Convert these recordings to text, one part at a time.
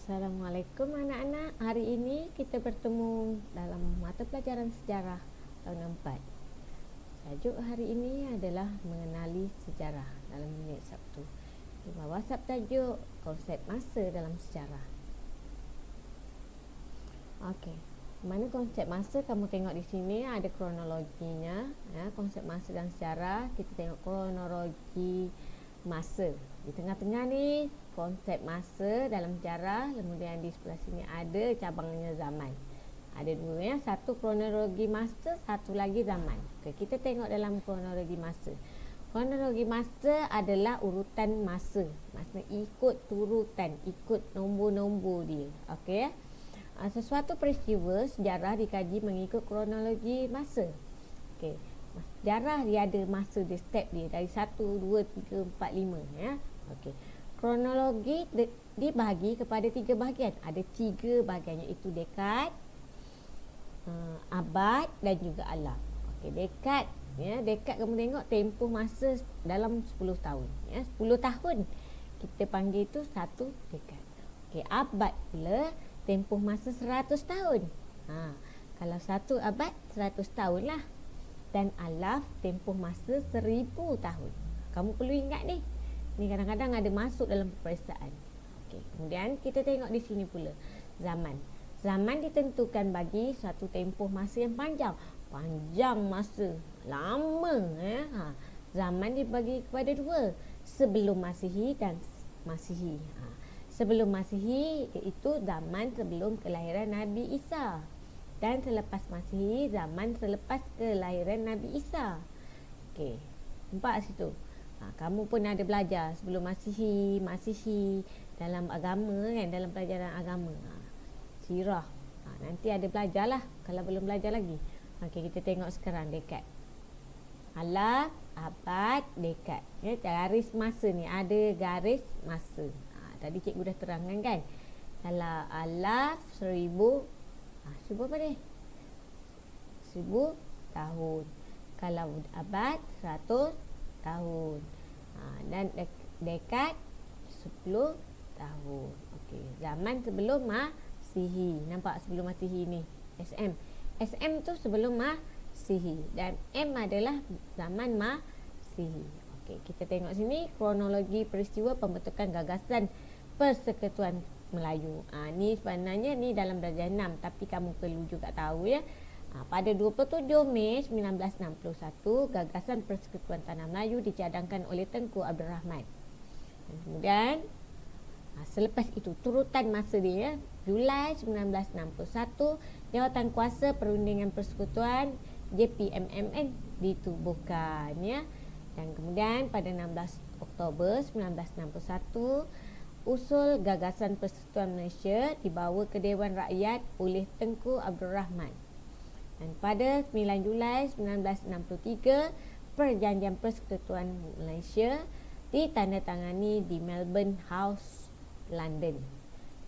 Assalamualaikum anak-anak. Hari ini kita bertemu dalam mata pelajaran sejarah tahun 4. Tajuk hari ini adalah mengenali sejarah dalam minit Sabtu. Di bawah subtajuk konsep masa dalam sejarah. Okey. Mana konsep masa kamu tengok di sini ada kronologinya, ya, konsep masa dalam sejarah. Kita tengok kronologi masa. Di tengah-tengah ni konsep masa dalam sejarah, kemudian di sebelah sini ada cabangnya zaman. Ada dua, ya, satu kronologi masa, satu lagi zaman. Okay, kita tengok dalam kronologi masa. Kronologi masa adalah urutan masa. Maksudnya ikut turutan, ikut nombor-nombor dia. Okey. Sesuatu peristiwa sejarah dikaji mengikut kronologi masa. Okey. Sejarah dia ada masa dia, step dia dari 1, 2, 3, 4, 5, ya. Okey. Kronologi dibahagi kepada 3 bahagian. Ada 3 bahagian, iaitu dekad, abad dan juga alam. Okey, dekad, ya, dekad kamu tengok tempoh masa dalam 10 tahun, ya. 10 tahun kita panggil itu satu dekad. Okey, abad pula tempoh masa 100 tahun. Kalau satu abad 100 tahun lah. Dan alaf tempoh masa 1000 tahun. Kamu perlu ingat ni. Ni kadang-kadang ada masuk dalam peperiksaan. Okey, kemudian kita tengok di sini pula zaman. Zaman ditentukan bagi satu tempoh masa yang panjang. Panjang masa, lama, ya. Zaman dibagi kepada 2, sebelum Masihi dan Masihi. Sebelum Masihi iaitu zaman sebelum kelahiran Nabi Isa. Dan selepas Masihi, zaman selepas kelahiran Nabi Isa. Okey, nampak situ. Kamu pun ada belajar sebelum Masihi, Masihi dalam agama, kan, dalam pelajaran agama. Sirah. Nanti ada belajarlah kalau belum belajar lagi. Okey, kita tengok sekarang dekad. Alaf, abad, dekad. Ya, garis masa ni ada garis masa. Tadi cikgu dah terangkan, kan. Kalau alaf 1000, 1000 apa ni? 1000 tahun. Kalau abad 100 tahun. Dan dekad 10 tahun. Okey, zaman sebelum Masihi. Nampak sebelum Masihi ni? SM. SM tu sebelum Masihi dan M adalah zaman Masihi. Okey, kita tengok sini kronologi peristiwa pembentukan gagasan Persekutuan Melayu. Ni sebenarnya ni dalam darjah 6, tapi kamu perlu juga tahu, ya. Pada 27 Mei 1961, gagasan Persekutuan Tanah Melayu dicadangkan oleh Tengku Abdul Rahman. Dan kemudian selepas itu turutan masa dia, ya, Julai 1961, Jawatan Kuasa Perundingan Persekutuan JPMMN ditubuhkan, ya. Dan kemudian pada 16 Oktober 1961, usul gagasan Persekutuan Malaysia dibawa ke Dewan Rakyat oleh Tengku Abdul Rahman. Dan pada 9 Julai 1963, Perjanjian Persekutuan Malaysia ditandatangani di Melbourne House, London.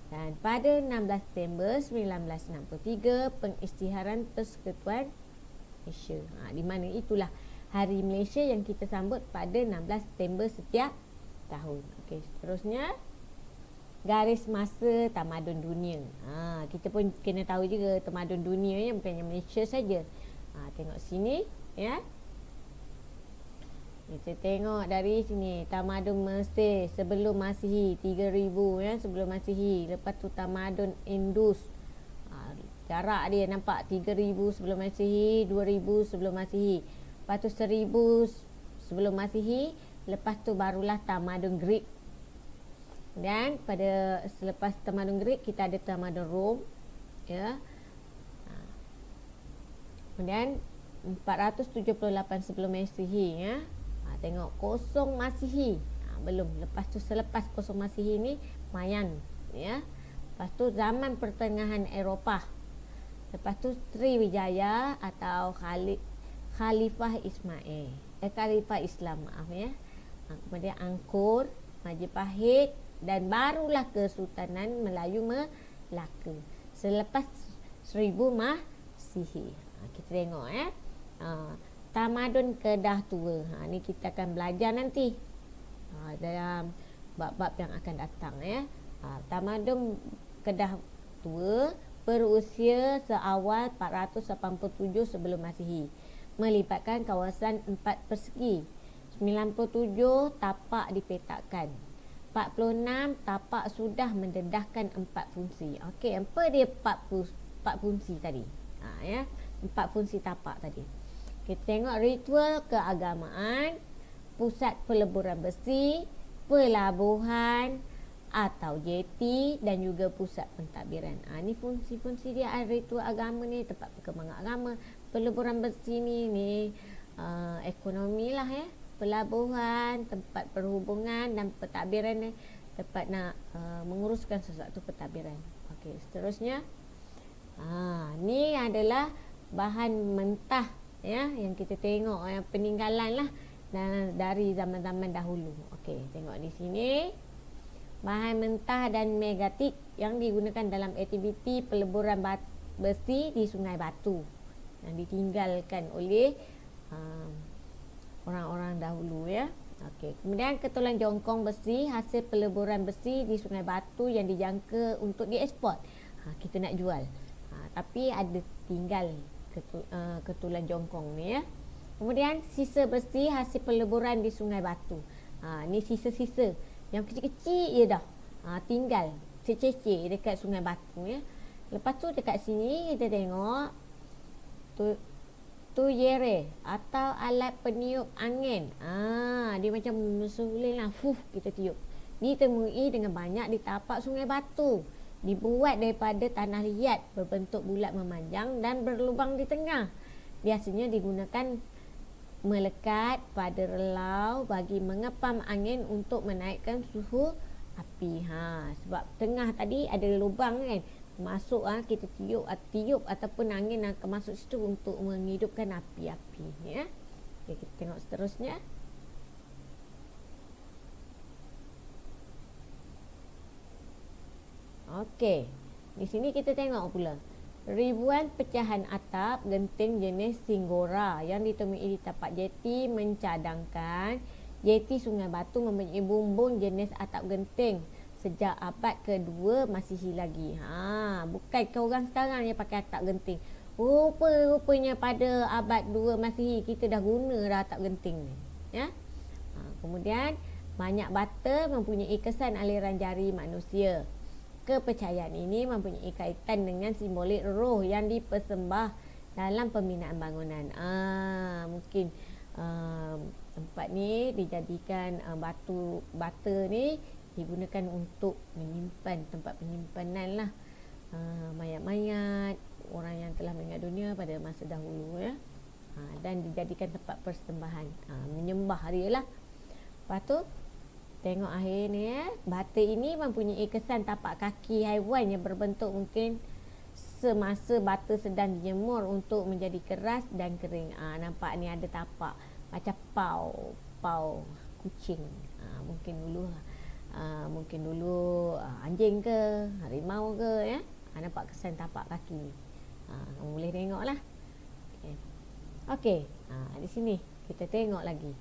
Dan pada 16 September 1963, pengisytiharan Persekutuan Malaysia. Di mana itulah Hari Malaysia yang kita sambut pada 16 September setiap tahun. Okey, seterusnya garis masa tamadun dunia. Kita pun kena tahu juga tamadun dunia, ya, bukannya Malaysia saja. Tengok sini, ya. Kita tengok dari sini tamadun Mesir sebelum Masihi 3000, ya, sebelum Masihi. Lepas tu tamadun Indus. Jarak dia nampak 3000 sebelum Masihi, 2000 sebelum Masihi. Lepas tu 1000 sebelum Masihi. Lepas tu barulah tamadun Greek. Dan pada selepas tamadun Greek kita ada tamadun Rom, ya. Kemudian 478 sebelum Masihi, ya. Tengok kosong Masihi. Belum. Lepas tu selepas kosong Masihi ni Mayan, ya. Lepas tu zaman pertengahan Eropah. Lepas tu Sriwijaya atau Khalifah Ismail. Khalifah Islam, maaf, ya. Kemudian Angkor, Majapahit dan barulah Kesultanan Melayu Melaka selepas 1000 Masihi. Kita tengok, ya. Tamadun Kedah Tua. Ni kita akan belajar nanti dalam bab-bab yang akan datang, ya. Tamadun Kedah Tua berusia seawal 487 sebelum Masihi, melibatkan kawasan 4 persegi. 97 tapak dipetakan. 46 tapak sudah mendedahkan 4 fungsi. Okey, apa dia 4 fungsi tadi? Ya, 4 fungsi tapak tadi. Kita tengok ritual keagamaan, pusat peleburan besi, pelabuhan atau jeti dan juga pusat pentadbiran. Ni fungsi-fungsi dia. Ritual agama ni tempat perkembangan agama, peleburan besi ni ekonomi lah ya. Pelabuhan, tempat perhubungan, dan pentadbiran ni tempat nak menguruskan sesuatu pentadbiran. Okey, seterusnya ni adalah bahan mentah ya yang kita tengok, yang peninggalan lah dari zaman-zaman dahulu. Okey, tengok di sini bahan mentah dan megatit yang digunakan dalam aktiviti peleburan besi di Sungai Batu yang ditinggalkan oleh orang-orang dahulu ya. Okey, kemudian ketulan jongkong besi hasil peleburan besi di Sungai Batu yang dijangka untuk dieksport. Kita nak jual. Tapi ada tinggal ketulan jongkong ni ya. Kemudian sisa besi hasil peleburan di Sungai Batu. Ni sisa-sisa yang kecil-kecil je dah. Tinggal sececir dekat Sungai Batu ya. Lepas tu dekat sini kita tengok tuyere atau alat peniup angin. Dia macam mesulin lah. Kita tiup. Ditemui dengan banyak di tapak Sungai Batu. Dibuat daripada tanah liat berbentuk bulat memanjang dan berlubang di tengah. Biasanya digunakan melekat pada relau bagi mengepam angin untuk menaikkan suhu api. Sebab tengah tadi ada lubang kan. Masuk kita tiup ataupun angin akan masuk situ untuk menghidupkan api-api ya. Okay, kita tengok seterusnya. Okey, di sini kita tengok pula ribuan pecahan atap genting jenis Singgora yang ditemui di tapak jeti mencadangkan jeti Sungai Batu mempunyai bumbung jenis atap genting sejak abad kedua Masihi lagi. Bukan ke orang sekarang yang pakai atap genting. Rupanya pada abad 2 Masihi kita dah guna dah atap genting ni. Ya. Kemudian banyak bata mempunyai kesan aliran jari manusia. Kepercayaan ini mempunyai kaitan dengan simbolik roh yang dipersembah dalam pembinaan bangunan. Mungkin tempat ni dijadikan batu bata ni digunakan untuk menyimpan, tempat penyimpanan lah mayat-mayat orang yang telah meninggal dunia pada masa dahulu ya. Dan dijadikan tempat persembahan, menyembah dia lah. Lepas tu tengok akhir ni ya. Bata ini mempunyai kesan tapak kaki haiwan yang berbentuk mungkin semasa bata sedang dijemur untuk menjadi keras dan kering. Nampak ni ada tapak macam pau kucing. Mungkin dulu anjing ke, harimau ke ya. Nampak kesan tapak kaki ni. Boleh tengok lah. Okey. Di sini kita tengok lagi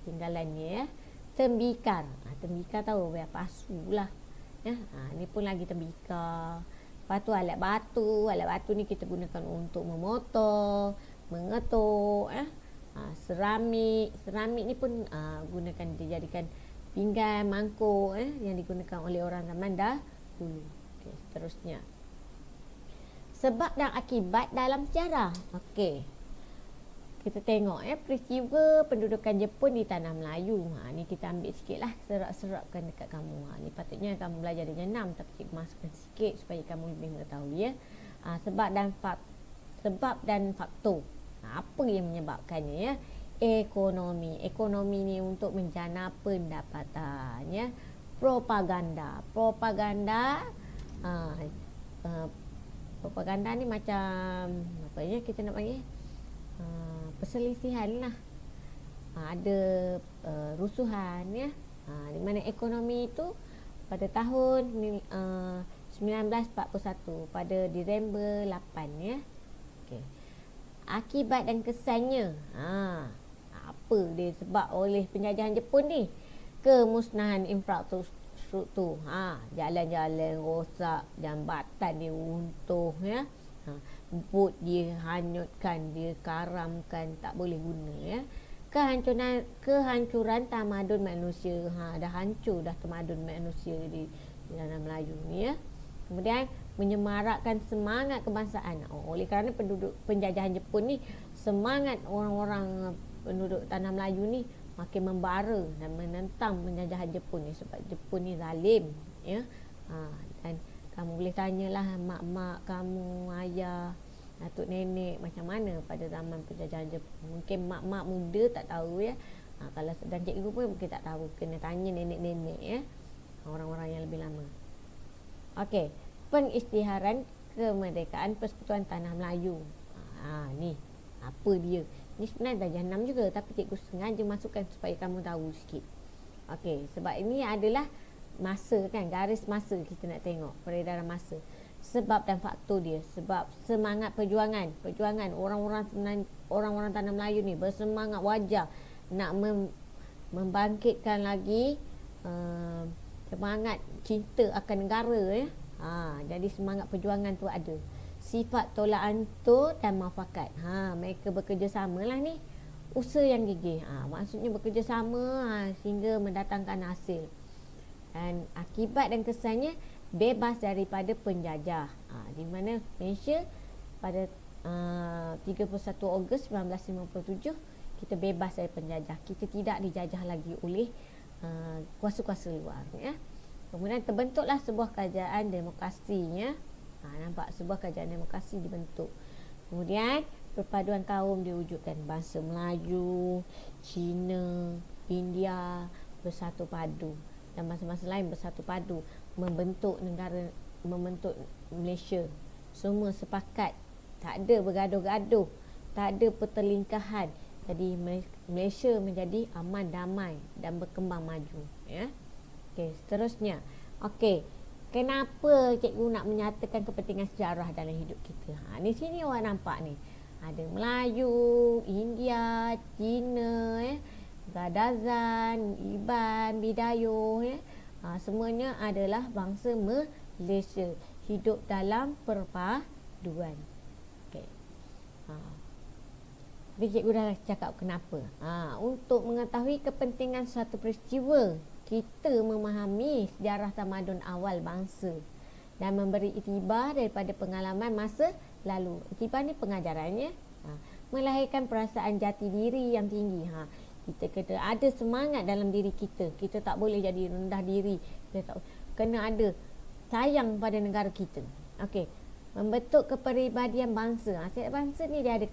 tinggalannya ya. Tembikar. Tembikar tahu pasu lah ya. Ni pun lagi tembikar. Lepas tu alat batu. Alat batu ni kita gunakan untuk memotor, mengetuk ya. Seramik ni pun gunakan dijadikan pinggan, mangkuk yang digunakan oleh orang zaman dahulu. Okey, seterusnya. Sebab dan akibat dalam sejarah. Okey. Kita tengok peristiwa pendudukan Jepun di tanah Melayu. Ni kita ambil sikit lah, serap-serapkan dekat kamu. Ni patutnya kamu belajar darjah 6 tapi cikgu masukkan sikit supaya kamu lebih mengetahui ya. Sebab dan faktor. Apa yang menyebabkannya ya? Ekonomi ni untuk menjana pendapatan ya. Propaganda ni macam apa ya kita nak panggil perselisihan lah. Ada rusuhan ya. Di mana ekonomi itu pada tahun 1941 pada Disember 8 ya. Okey. Akibat dan kesannya. Apa dia sebab oleh penjajahan Jepun ni? Kemusnahan infrastruktur infrastruktur. Jalan-jalan rosak, jambatan dia runtuh, ya. Bot dia hanyutkan, dia karamkan, tak boleh guna, ya. Kehancuran tamadun manusia. Dah hancur dah tamadun manusia di dalam Melayu ni, ya. Kemudian menyemarakkan semangat kebangsaan. Oleh kerana penduduk penjajahan Jepun ni, semangat orang-orang penduduk tanah Melayu ni makin membara dan menentang penjajahan Jepun ni, sebab Jepun ni zalim, ya. Dan kamu boleh tanyalah mak-mak kamu, ayah, datuk nenek macam mana pada zaman penjajahan Jepun. Mungkin mak-mak muda tak tahu, ya. Kalau sedang cikgu pun mungkin tak tahu, kena tanya nenek-nenek, ya, orang-orang yang lebih lama. Okey, pengisytiharan kemerdekaan Persekutuan Tanah Melayu. Ni apa dia? Ni sebenarnya darjah 6 juga, tapi cikgu sengaja masukkan supaya kamu tahu sikit. Okey, sebab ini adalah masa kan, garis masa kita nak tengok, peredaran masa. Sebab dan faktor dia. Sebab semangat perjuangan orang-orang tanah Melayu ni bersemangat wajar nak membangkitkan lagi semangat cinta akan negara, ya. Jadi semangat perjuangan tu ada. Sifat tolak ansur dan muafakat. Mereka bekerjasama lah ni. Usaha yang gigih. Maksudnya bekerjasama sehingga mendatangkan hasil. Dan akibat dan kesannya bebas daripada penjajah. Di mana Malaysia pada 31 Ogos 1957 kita bebas dari penjajah. Kita tidak dijajah lagi oleh kuasa-kuasa luar, ya. Kemudian terbentuklah sebuah kerajaan demokrasinya. Nampak sebuah kerajaan demokrasi dibentuk. Kemudian perpaduan kaum diwujudkan. Bangsa Melayu, Cina, India bersatu padu, dan bangsa-bangsa lain bersatu padu membentuk negara, membentuk Malaysia. Semua sepakat, tak ada bergaduh-gaduh, tak ada pertelingkahan. Jadi Malaysia menjadi aman, damai dan berkembang maju, ya. Okey, seterusnya. Okey, kenapa cikgu nak menyatakan kepentingan sejarah dalam hidup kita? Di sini awak nampak ni. Ada Melayu, India, Cina, ya. Gadazan, Iban, Bidayuh, ya. Semuanya adalah bangsa Malaysia, hidup dalam perpaduan. Okey. Jadi cikgu dah cakap kenapa. Untuk mengetahui kepentingan suatu peristiwa, kita memahami sejarah tamadun awal bangsa dan memberi iktibar daripada pengalaman masa lalu. Iktibar ni pengajarannya, melahirkan perasaan jati diri yang tinggi. Kita kena ada semangat dalam diri kita. Kita tak boleh jadi rendah diri. Kita tak, kena ada sayang pada negara kita. Okey, membentuk kepribadian bangsa. Setiap bangsa ni dia ada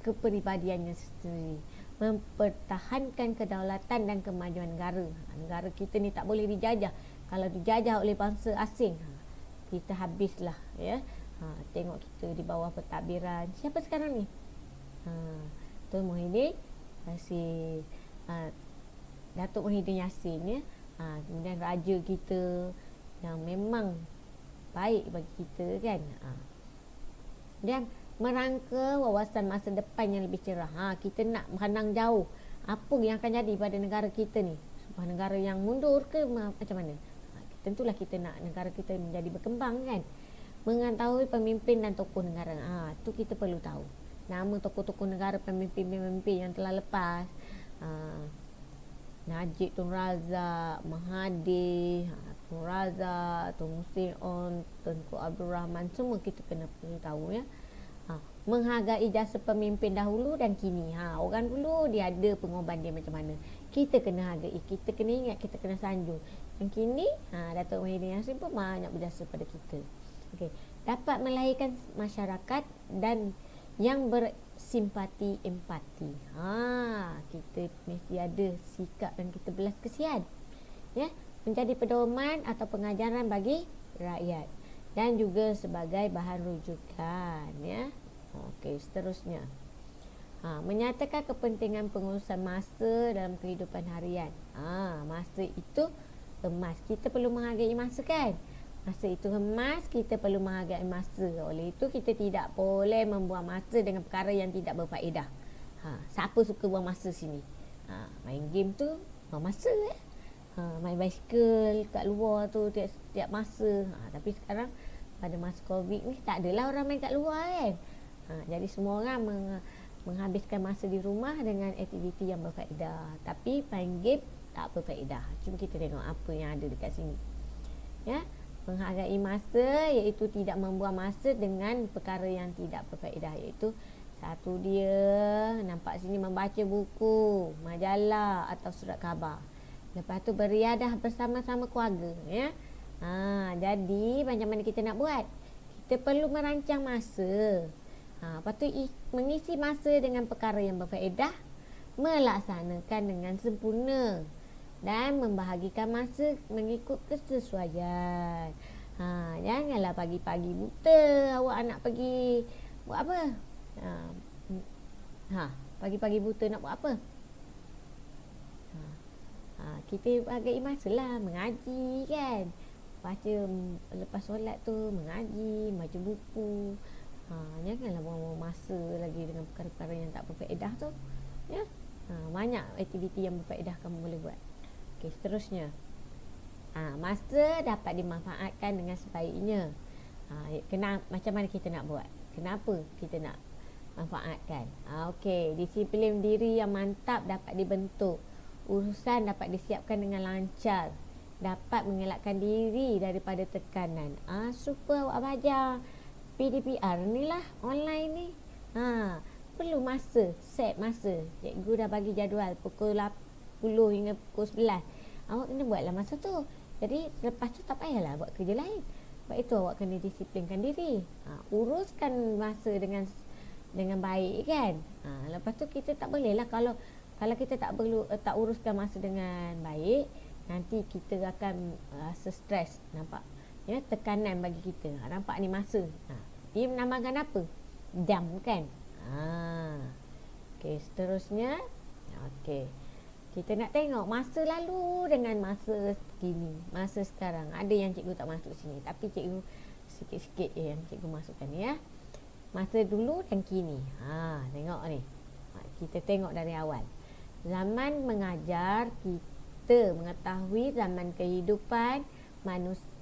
kepribadiannya sendiri. Mempertahankan kedaulatan dan kemajuan negara. Negara kita ni tak boleh dijajah. Kalau dijajah oleh bangsa asing, kita habislah, ya. Tengok kita di bawah pentadbiran. Siapa sekarang ni? Tun Muhyiddin, Datuk Muhyiddin Yassin, ya. Kemudian raja kita yang memang baik bagi kita, kan. Dan merangka wawasan masa depan yang lebih cerah. Kita nak pandang jauh apa yang akan jadi pada negara kita ni. Sebuah negara yang mundur ke macam mana? Tentulah kita nak negara kita menjadi berkembang, kan. Mengetahui pemimpin dan tokoh negara. Tu kita perlu tahu. Nama tokoh-tokoh negara, pemimpin-pemimpin yang telah lepas. Najib Tun Razak, Mahathir, Tun Razak, Tun Hussein On, Tunku Abdul Rahman, semua kita kena perlu tahu, ya. Menghargai jasa pemimpin dahulu dan kini. Orang dulu dia ada pengorban dia macam mana. Kita kena hargai, kita kena ingat, kita kena sanjung. Yang kini, Datuk Muhyiddin Yassin pun banyak berjasa pada kita. Okey, dapat melahirkan masyarakat dan yang bersimpati, empati. Kita mesti ada sikap dan kita belas kesian, ya. Menjadi pedoman atau pengajaran bagi rakyat dan juga sebagai bahan rujukan, ya. Okey, seterusnya. Menyatakan kepentingan pengurusan masa dalam kehidupan harian. Masa itu emas. Kita perlu menghargai masa, kan. Masa itu emas, kita perlu menghargai masa. Oleh itu kita tidak boleh membuang masa dengan perkara yang tidak berfaedah. Siapa suka buang masa sini? Main game tu buang masa, main basikal kat luar tu tiap masa. Tapi sekarang pada masa Covid ni tak adalah orang main kat luar kan. Jadi semua orang menghabiskan masa di rumah dengan aktiviti yang berfaedah. Tapi main game tak berfaedah. Cuma kita tengok apa yang ada dekat sini. Ya, menghargai masa iaitu tidak membuang masa dengan perkara yang tidak berfaedah, iaitu satu dia nampak sini membaca buku, majalah atau surat khabar. Lepas tu beriadah bersama-sama keluarga, ya. Jadi macam mana kita nak buat? Kita perlu merancang masa. Lepas tu mengisi masa dengan perkara yang berfaedah, melaksanakan dengan sempurna dan membahagikan masa mengikut kesesuaian. Janganlah pagi-pagi buta awak nak pergi buat apa? Pagi-pagi buta nak buat apa? Kita hargai masa lah, mengaji kan. Baca lepas solat tu mengaji, baca buku. Janganlah buang-buang masa lagi dengan perkara-perkara yang tak berfaedah tu. Ya. Banyak aktiviti yang berfaedah kamu boleh buat. Okey, seterusnya. Masa dapat dimanfaatkan dengan sebaiknya. Macam mana kita nak buat? Kenapa kita nak manfaatkan? Okey, disiplin diri yang mantap dapat dibentuk. Urusan dapat disiapkan dengan lancar. Dapat mengelakkan diri daripada tekanan. Super awak belajar PDPR ni lah, online ni. Perlu masa, set masa. Cikgu dah bagi jadual pukul 10 hingga pukul 11. Awak kena buatlah masa tu. Jadi lepas tu tak payahlah buat kerja lain. Sebab itu awak kena disiplinkan diri. Uruskan masa dengan baik kan. Lepas tu kita tak boleh lah kalau kita tak uruskan masa dengan baik, nanti kita akan rasa stres, nampak? Ya, tekanan bagi kita. Nampak ni masa. Dia menambahkan apa? Jam kan? Okey, seterusnya. Okey. Kita nak tengok masa lalu dengan masa kini, masa sekarang. Ada yang cikgu tak masuk sini, tapi cikgu sikit-sikit yang cikgu masukkan ya. Masa dulu dan kini. Tengok ni. Kita tengok dari awal. Zaman mengajar, kita mengetahui zaman kehidupan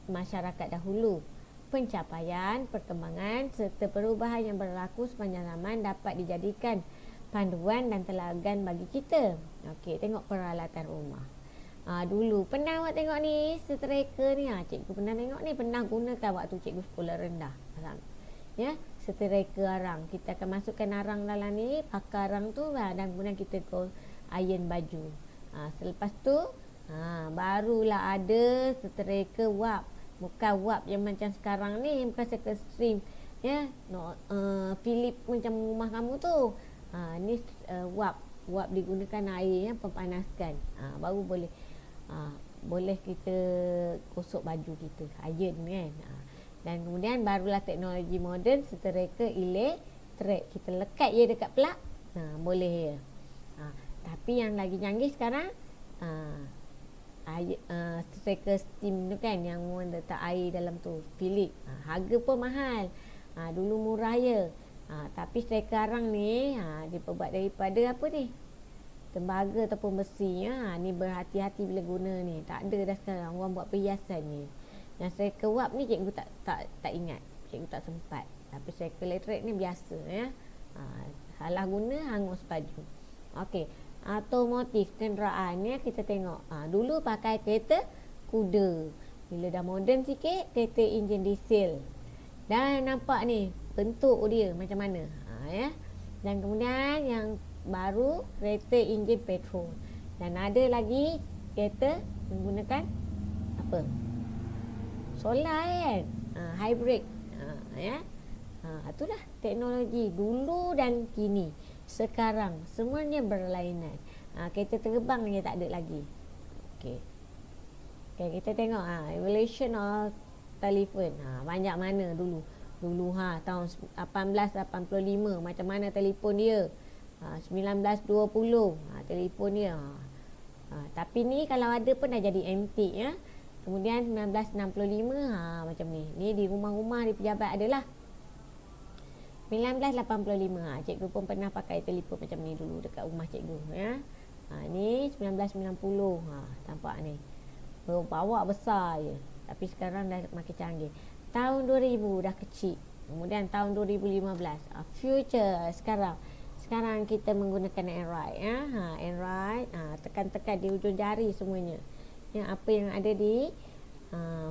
masyarakat dahulu. Pencapaian, perkembangan serta perubahan yang berlaku sepanjang zaman dapat dijadikan panduan dan teladan bagi kita. Okey, tengok peralatan rumah. Dulu pernah awak tengok ni setrika ni. Cikgu pernah tengok ni, pernah gunakan waktu cikgu sekolah rendah. Ya, setrika arang. Kita akan masukkan arang dalam ni, pakai arang tu dan kemudian kita iron baju. Selepas tu barulah ada setrika wap. Bukan wap yang macam sekarang ni, bukan circle stream. Ya, Philip macam rumah kamu tu. Ni wap digunakan air yang pempanaskan. Baru boleh kita gosok baju kita, iron kan. Dan kemudian barulah teknologi moden setrika elektrik. Kita lekat je dekat plug, boleh je. Tapi yang lagi canggih sekarang setrika steam tu kan, yang letak air dalam tu, Philip. Harga pun mahal. Dulu murah je. Tapi setrika arang ni diperbuat daripada apa ni? Tembaga ataupun besi. Ni berhati-hati bila guna ni. Tak ada dah sekarang, orang buat perhiasan ni. Yang setrika wap ni cikgu tak ingat. Cikgu tak sempat. Tapi setrika elektrik ni biasa ya. Salah guna, hangus baju. Okey. Otomotif kenderaan ni kita tengok. Dulu pakai kereta kuda. Bila dah moden sikit, kereta enjin diesel. Dan nampak ni bentuk dia macam mana. Ya. Dan kemudian yang baru kereta enjin petrol. Dan ada lagi kereta menggunakan apa? Solar kan. Hybrid. Ya. Itulah teknologi dulu dan kini. Sekarang semuanya berlainan. Kereta terbang ni tak ada lagi. Okey, kita tengok evolution of telephone. Banyak mana dulu tahun 1885 macam mana telefon dia. 1920 telefon dia. Tapi ni kalau ada pun dah jadi antik ya. Kemudian 1965 macam ni. Ni di rumah-rumah di pejabat adalah 1985. Cikgu pun pernah pakai telefon macam ni dulu dekat rumah cikgu ya. Ni 1990. Nampak ni. bawa besar je. Tapi sekarang dah makin canggih. Tahun 2000 dah kecil. Kemudian tahun 2015 future. Sekarang kita menggunakan Android ya. Android tekan-tekan di hujung jari semuanya. Apa yang ada di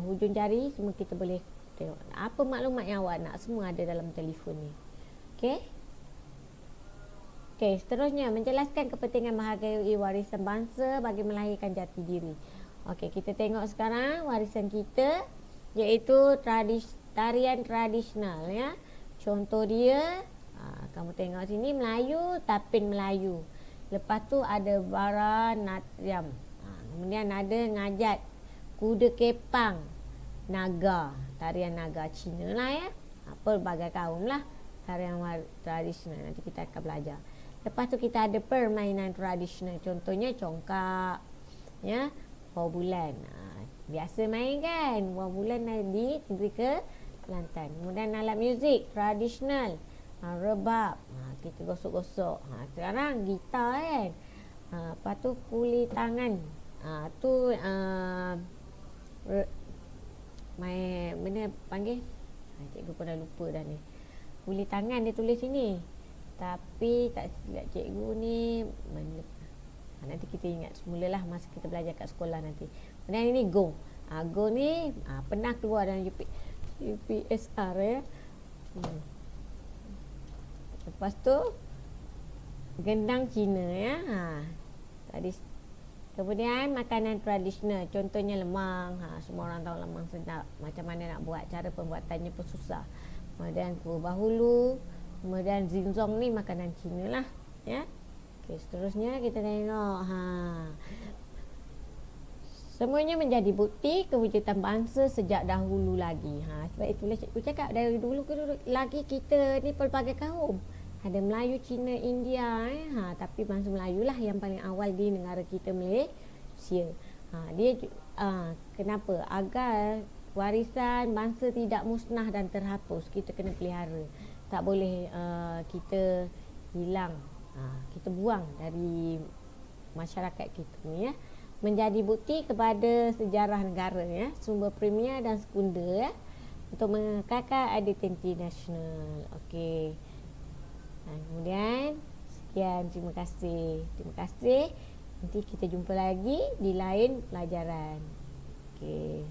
hujung jari semua kita boleh tengok. Apa maklumat yang awak nak semua ada dalam telefon ni. Okey. Okey, seterusnya menjelaskan kepentingan menghargai warisan bangsa bagi melahirkan jati diri. Okey, kita tengok sekarang warisan kita iaitu tarian tradisional ya. Contoh dia kamu tengok sini Melayu, Tapin Melayu. Lepas tu ada Bharatanatyam. Kemudian ada ngajat, kuda kepang, naga, tarian naga Cina lah ya. Pelbagai kaum lah tarian tradisional, nanti kita akan belajar. Lepas tu kita ada permainan tradisional, contohnya congkak ya, buah bulan. Biasa main kan buah bulan di negeri Kelantan. Kemudian alat muzik tradisional, rebab, kita gosok-gosok. Sekarang gitar kan. Lepas tu kulit tangan, tu main benda panggil, cikgu pun dah lupa dah ni. Kulit tangan dia tulis sini, tapi tak silap cikgu ni nanti kita ingat semulalah masa kita belajar kat sekolah nanti. Kemudian ini gong. Gong ni pernah keluar dalam UPSR ya. Lepas tu gendang Cina ya. Tadi kemudian makanan tradisional, contohnya lemang. Semua orang tahu lemang sedap. Macam mana nak buat, cara pembuatannya pun susah. Kemudian kuah bahulu, kemudian zinzong ni makanan Cina lah ya. Okey, seterusnya kita tengok semuanya menjadi bukti kewujudan bangsa sejak dahulu lagi. Sebab itulah cikgu cakap dari dulu lagi kita ni pelbagai kaum. Ada Melayu, Cina, India tapi bangsa Melayu lah yang paling awal di negara kita Malaysia. Dia kenapa? Agar warisan bangsa tidak musnah dan terhapus, kita kena pelihara. Tak boleh kita hilang, kita buang dari masyarakat kita ni ya. Menjadi bukti kepada sejarah negara ya, sumber premier dan sekunder ya, untuk mengekalkan identiti nasional. Okey. Kemudian sekian, terima kasih. Nanti kita jumpa lagi di lain pelajaran. Okey.